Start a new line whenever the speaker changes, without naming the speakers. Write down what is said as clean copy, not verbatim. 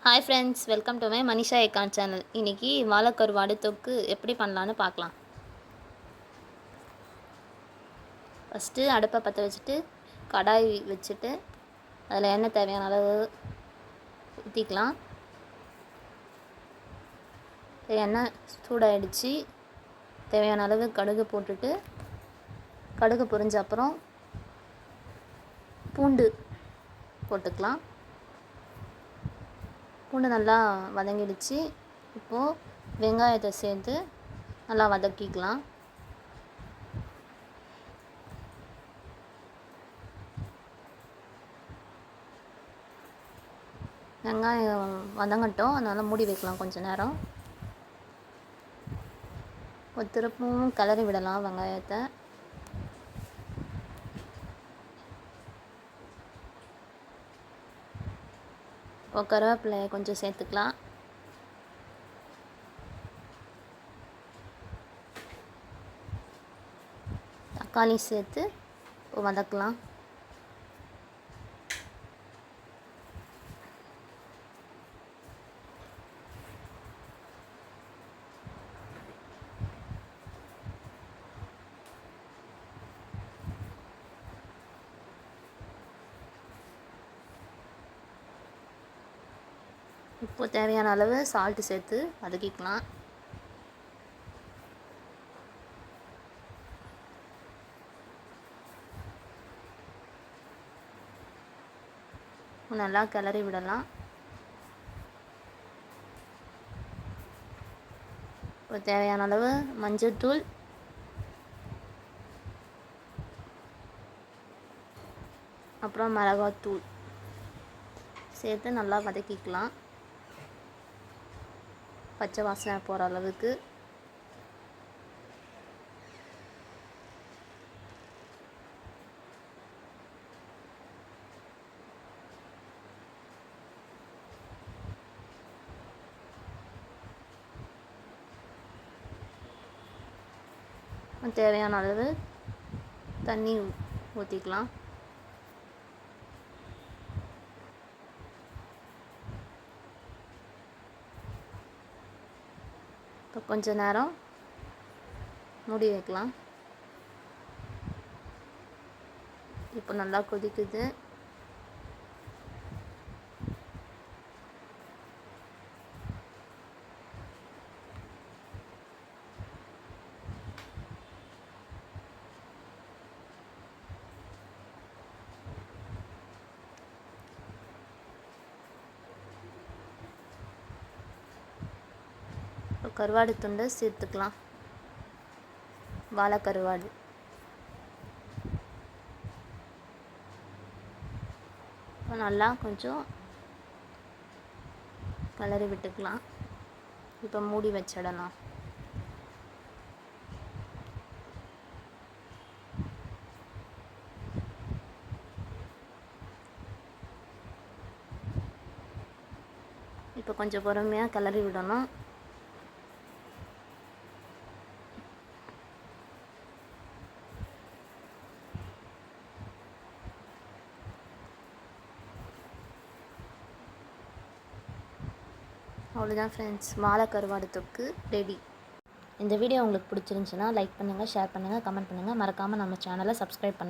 Hi friends, welcome to my Manisha ஏகான் channel. இன்றைக்கி வாழைக்கருவாடு தொக்கு எப்படி பண்ணலான்னு பார்க்கலாம். ஃபஸ்ட்டு அடுப்பை பற்ற வச்சுட்டு கடாய் வச்சுட்டு அதில் எண்ணெய் தேவையான அளவு ஊற்றிக்கலாம். எண்ணெய் சூடாகிடுச்சு. தேவையான அளவு கடுகு போட்டுட்டு கடுகு பொரிஞ்ச அப்புறம் பூண்டு போட்டுக்கலாம். பூண்டு நல்லா வதங்கிடுச்சு. இப்போது வெங்காயத்தை சேர்த்து நல்லா வதக்கிக்கலாம். வெங்காயம் வதங்கட்டும், அதனால் மூடி வைக்கலாம் கொஞ்சம் நேரம். திருப்பவும் கிளறி விடலாம் வெங்காயத்தை. இப்போ கருவேப்பிலையை கொஞ்சம் சேர்த்துக்கலாம். தக்காளி சேர்த்து இப்போ வதக்கலாம். இப்போ தேவையான அளவு சால்ட்டு சேர்த்து வதக்கிக்கலாம். நல்லா கிளறி விடலாம். இப்போ தேவையான அளவு மஞ்சள்தூள், அப்புறம் மிளகாத்தூள் சேர்த்து நல்லா வதக்கிக்கலாம். பச்சை வாசனை போகிற அளவுக்கு. தேவையான அளவு தண்ணி ஊற்றிக்கலாம். இப்போ கொஞ்ச நேரம் மூடி வைக்கலாம். இப்போ நல்லா கொதிக்குது. கருவாடு துண்டை சேர்த்துக்கலாம். வாழை கருவாடு நல்லா கொஞ்சம் கிளறி விட்டுக்கலாம். இப்போ மூடி வச்சிடலாம். இப்போ கொஞ்சம் பொறுமையாக கிளறி விடணும். அவ்வளோதான் ஃப்ரெண்ட்ஸ், வாழை கருவாடு தொக்கு ரெடி. இந்த வீடியோ உங்களுக்கு பிடிச்சிருந்துச்சுன்னா லைக் பண்ணுங்கள், ஷேர் பண்ணுங்கள், கமெண்ட் பண்ணுங்கள். மறக்காமல் நம்ம சேனலை சப்ஸ்கிரைப் பண்ணுங்கள்.